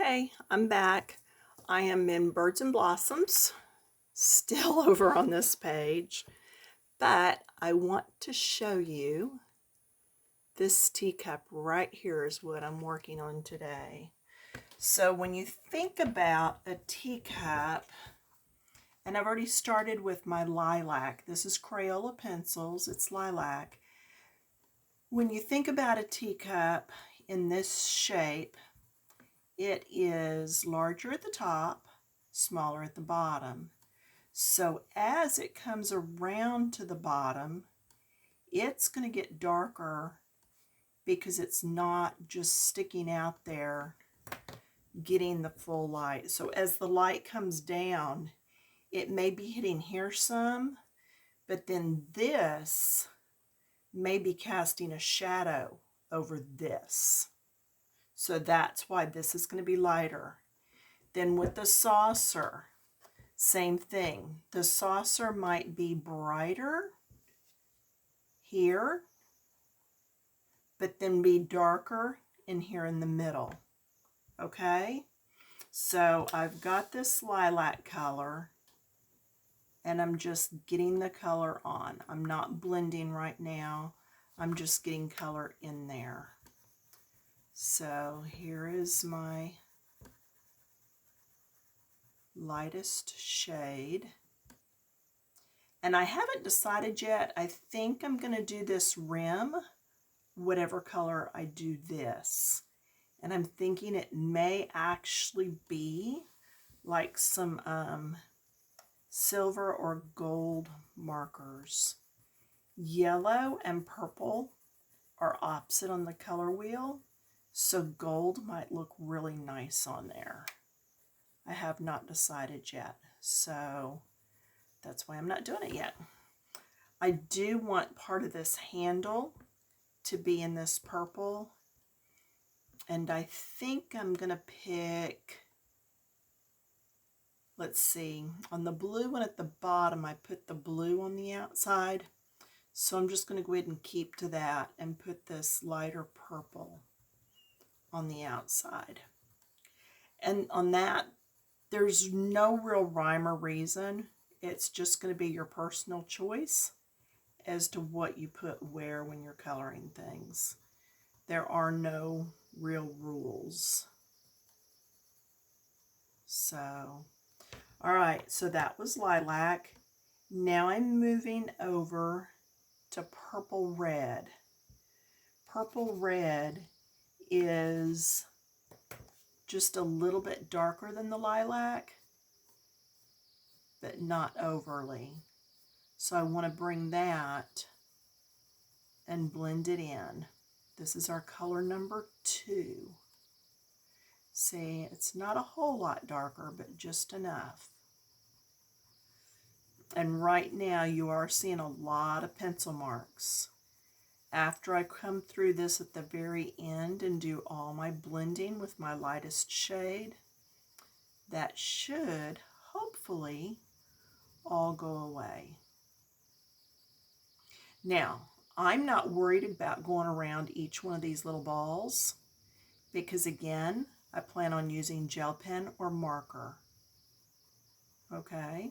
Okay, I'm back. I am in Birds and Blossoms, still over on this page, but I want to show you this teacup right here is what I'm working on today. So when you think about a teacup, and I've already started with my lilac. This is Crayola pencils, it's lilac. When you think about a teacup in this shape, it is larger at the top, smaller at the bottom. So as it comes around to the bottom, it's going to get darker because it's not just sticking out there getting the full light. So as the light comes down, it may be hitting here some, but then this may be casting a shadow over this. So that's why this is going to be lighter. Then with the saucer, same thing. The saucer might be brighter here, but then be darker in here in the middle. Okay? So I've got this lilac color, and I'm just getting the color on. I'm not blending right now. I'm just getting color in there. So here is my lightest shade. And I haven't decided yet. I think I'm going to do this rim, whatever color I do this. And I'm thinking it may actually be like some silver or gold markers. Yellow and purple are opposite on the color wheel, so gold might look really nice on there. I have not decided yet, so that's why I'm not doing it yet. I do want part of this handle to be in this purple, and I think I'm going to pick, let's see, on the blue one at the bottom, I put the blue on the outside, so I'm just going to go ahead and keep to that and put this lighter purple on the outside. And on that, there's no real rhyme or reason. It's just going to be your personal choice as to what you put where when you're coloring things. There are no real rules. So, all right, so that was lilac. Now I'm moving over to purple red. Purple red is just a little bit darker than the lilac, but not overly. So I want to bring that and blend it in. This is our color number 2. See, it's not a whole lot darker, but just enough. And right now you are seeing a lot of pencil marks. After I come through this at the very end and do all my blending with my lightest shade, that should hopefully all go away. Now, I'm not worried about going around each one of these little balls because, again, I plan on using gel pen or marker. Okay?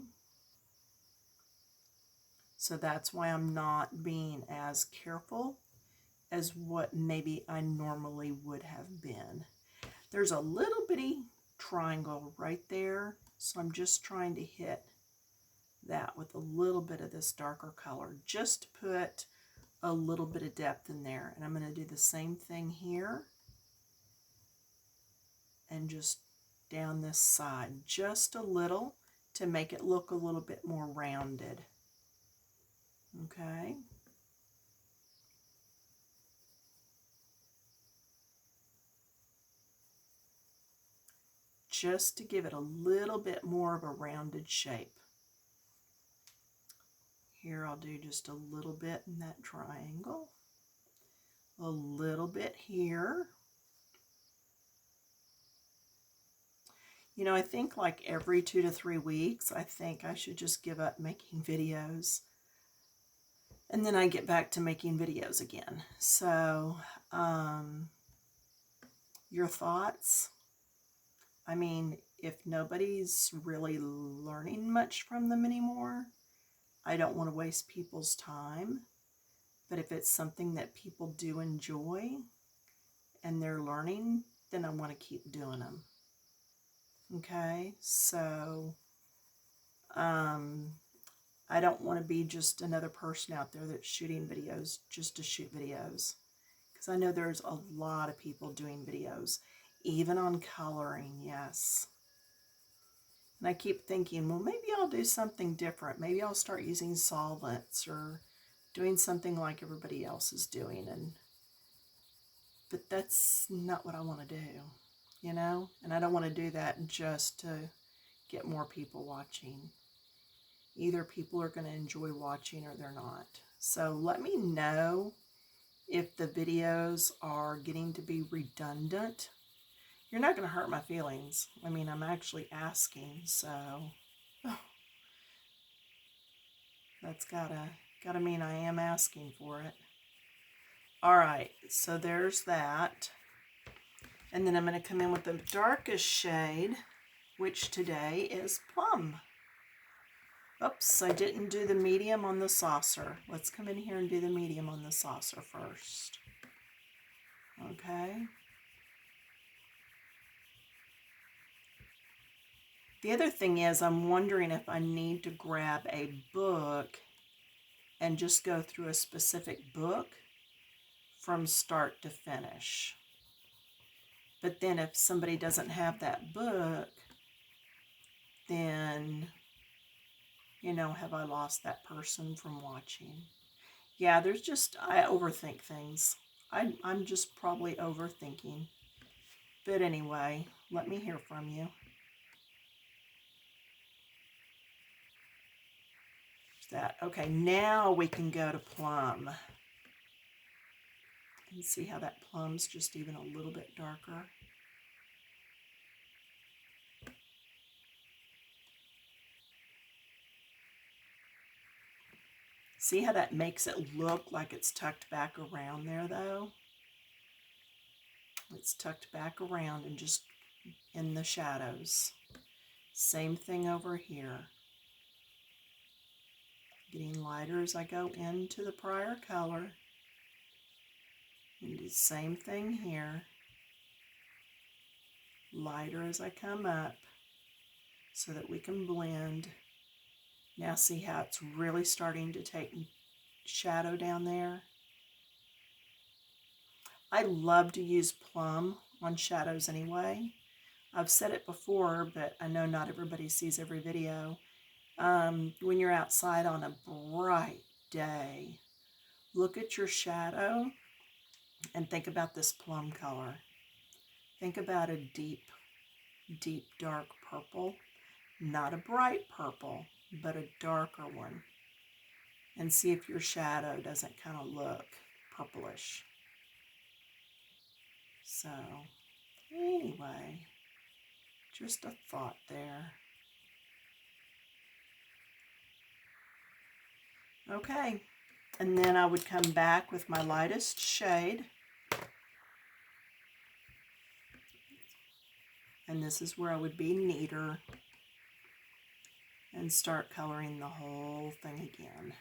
So that's why I'm not being as careful as what maybe I normally would have been. There's a little bitty triangle right there, so I'm just trying to hit that with a little bit of this darker color, just to put a little bit of depth in there. And I'm going to do the same thing here and just down this side, just a little to make it look a little bit more rounded. Okay. Just to give it a little bit more of a rounded shape. Here I'll do just a little bit in that triangle, a little bit here. You know, I think like every 2 to 3 weeks, I think I should just give up making videos. And then I get back to making videos again. So, your thoughts? I mean, if nobody's really learning much from them anymore, I don't want to waste people's time. But if it's something that people do enjoy and they're learning, then I want to keep doing them. Okay, so I don't want to be just another person out there that's shooting videos just to shoot videos. Because I know there's a lot of people doing videos, even on coloring, yes. And I keep thinking, well, maybe I'll do something different. Maybe I'll start using solvents or doing something like everybody else is doing. But that's not what I want to do, you know? And I don't want to do that just to get more people watching. Either people are going to enjoy watching or they're not. So let me know if the videos are getting to be redundant. You're not going to hurt my feelings. I mean, I'm actually asking, so that's gotta mean I am asking for it. All right, so there's that. And then I'm going to come in with the darkest shade, which today is Plum. Oops, I didn't do the medium on the saucer. Let's come in here and do the medium on the saucer first. Okay. The other thing is, I'm wondering if I need to grab a book and just go through a specific book from start to finish. But then if somebody doesn't have that book, then, you know, have I lost that person from watching? Yeah, there's just, I overthink things. I'm just probably overthinking. But anyway, let me hear from you. That. Okay, now we can go to Plum. And see how that Plum's just even a little bit darker. See how that makes it look like it's tucked back around there, though? It's tucked back around and just in the shadows. Same thing over here. Getting lighter as I go into the prior color. And do the same thing here. Lighter as I come up so that we can blend. Now see how it's really starting to take shadow down there? I love to use Plum on shadows anyway. I've said it before, but I know not everybody sees every video. When you're outside on a bright day, look at your shadow and think about this plum color. Think about a deep, deep dark purple. Not a bright purple, but a darker one. And see if your shadow doesn't kind of look purplish. So, anyway, just a thought there. Okay, and then I would come back with my lightest shade. And this is where I would be neater and start coloring the whole thing again.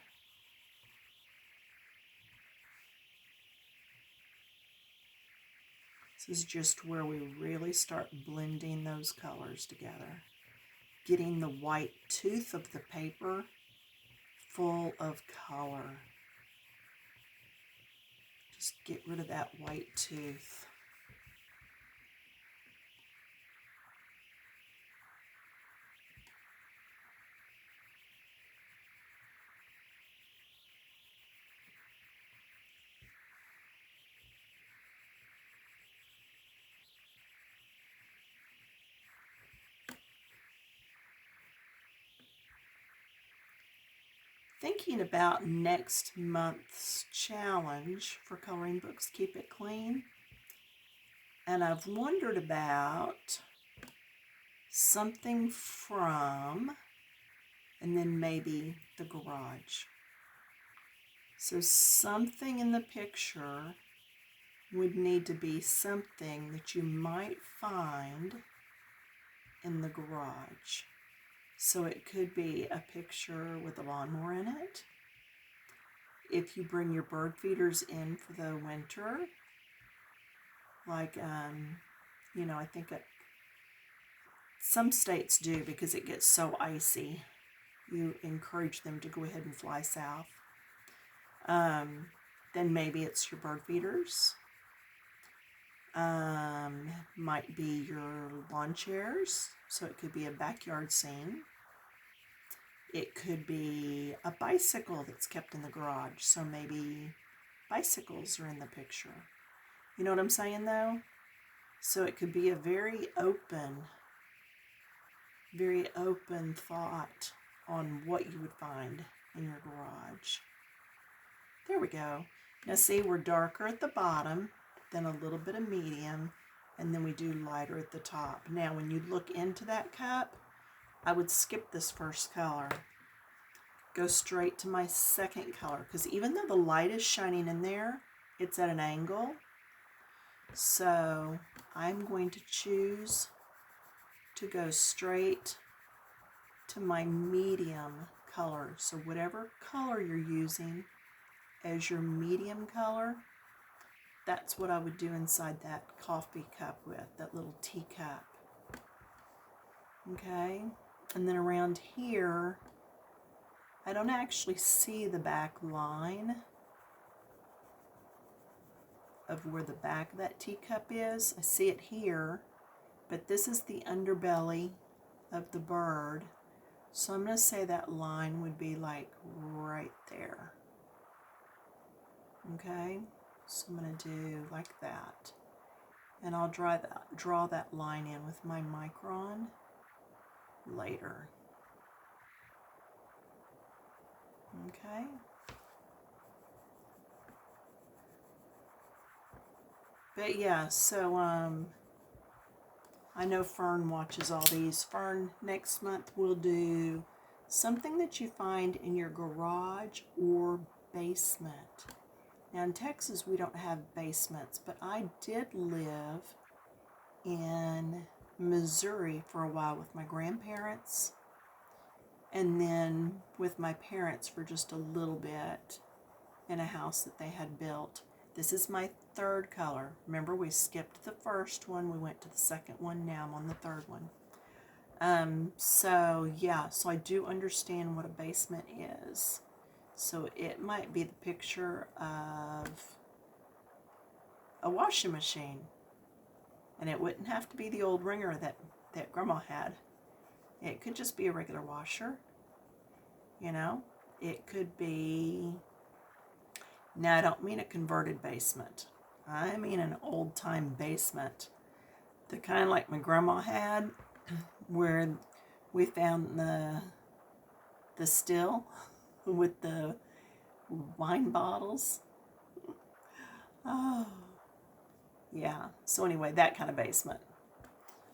This is just where we really start blending those colors together. Getting the white tooth of the paper full of color. Just get rid of that white tooth. Thinking about next month's challenge for coloring books, Keep It Clean. And I've wondered about something from, and then maybe the garage. So something in the picture would need to be something that you might find in the garage. So it could be a picture with a lawnmower in it. If you bring your bird feeders in for the winter, like, you know, I think some states do because it gets so icy. You encourage them to go ahead and fly south. Then maybe it's your bird feeders. Might be your lawn chairs, so it could be a backyard scene. It could be a bicycle that's kept in the garage, so maybe bicycles are in the picture. You know what I'm saying though? So it could be a very open thought on what you would find in your garage. There we go. Now see, we're darker at the bottom, then a little bit of medium, and then we do lighter at the top. Now when you look into that cup, I would skip this first color. Go straight to my second color, because even though the light is shining in there, it's at an angle. So I'm going to choose to go straight to my medium color. So whatever color you're using as your medium color, that's what I would do inside that coffee cup with, that little teacup. Okay, and then around here, I don't actually see the back line of where the back of that teacup is. I see it here, but this is the underbelly of the bird. So I'm going to say that line would be like right there. Okay, so I'm going to do like that. And I'll draw that line in with my micron later. Okay. But yeah, so I know Fern watches all these. Fern, next month we'll do something that you find in your garage or basement. Now in Texas we don't have basements, but I did live in Missouri for a while with my grandparents, and then with my parents for just a little bit in a house that they had built. This is my third color. Remember, we skipped the first one, we went to the second one, now I'm on the third one. So yeah, so I do understand what a basement is. So it might be the picture of a washing machine. And it wouldn't have to be the old Ringer that Grandma had. It could just be a regular washer. You know, it could be, now I don't mean a converted basement. I mean an old-time basement. The kind like my grandma had, where we found the still with the wine bottles. Oh, yeah. So anyway, that kind of basement.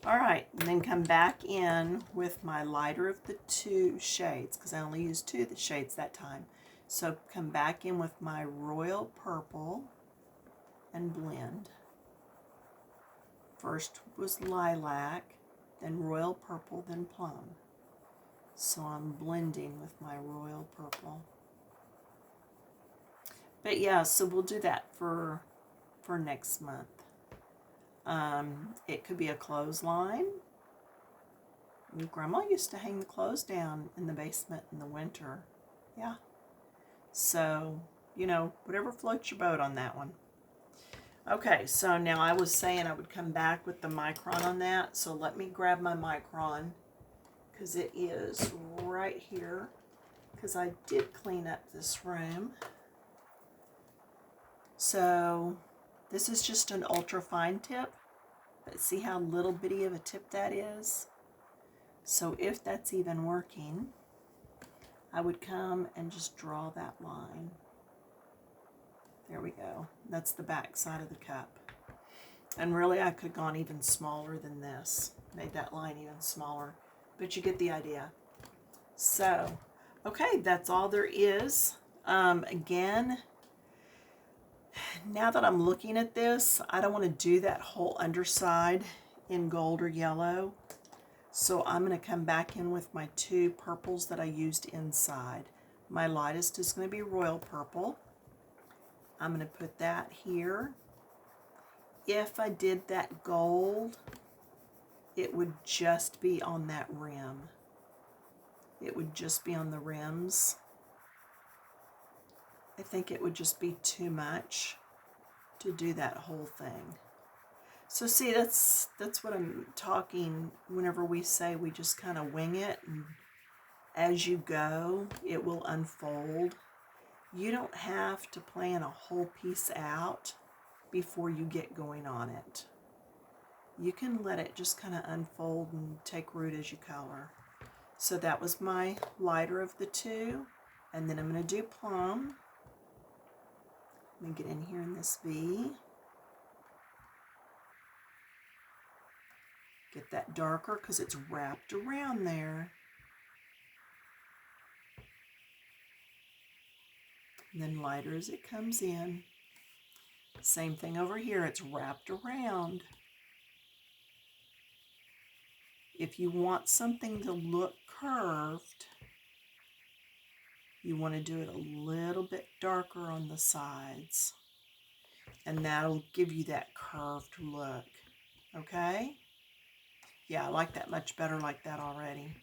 All right, and then come back in with my lighter of the two shades, because I only used two of the shades that time. So come back in with my royal purple and blend. First was lilac, then royal purple, then plum. So I'm blending with my royal purple. But yeah, so we'll do that for next month. It could be a clothesline. Grandma used to hang the clothes down in the basement in the winter. Yeah. So, you know, whatever floats your boat on that one. Okay, so now I was saying I would come back with the micron on that. So let me grab my micron, because it is right here, because I did clean up this room. So this is just an ultra fine tip, but see how little bitty of a tip that is? So if that's even working, I would come and just draw that line. There we go. That's the back side of the cup. And really I could have gone even smaller than this, made that line even smaller, but you get the idea. So, okay, that's all there is. Again, now that I'm looking at this, I don't want to do that whole underside in gold or yellow. So I'm going to come back in with my two purples that I used inside. My lightest is going to be royal purple. I'm going to put that here. If I did that gold, it would just be on that rim. It would just be on the rims. I think it would just be too much to do that whole thing. So see, that's what I'm talking whenever we say we just kind of wing it, and as you go, it will unfold. You don't have to plan a whole piece out before you get going on it. You can let it just kind of unfold and take root as you color. So that was my lighter of the two. And then I'm going to do plum. Let me get in here in this V. Get that darker because it's wrapped around there. And then lighter as it comes in. Same thing over here, it's wrapped around. If you want something to look curved, you want to do it a little bit darker on the sides. And that'll give you that curved look. Okay? Yeah, I like that much better like that already.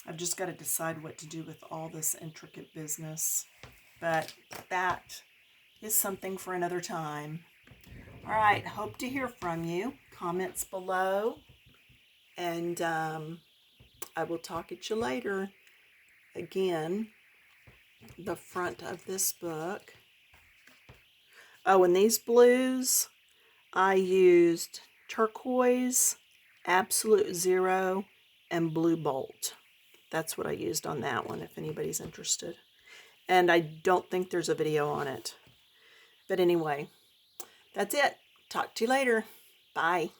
I've just got to decide what to do with all this intricate business. But that is something for another time. All right, hope to hear from you. Comments below. And I will talk at you later. Again, the front of this book. Oh, and these blues, I used turquoise, absolute zero, and blue bolt. That's what I used on that one, if anybody's interested. And I don't think there's a video on it. But anyway, that's it. Talk to you later. Bye.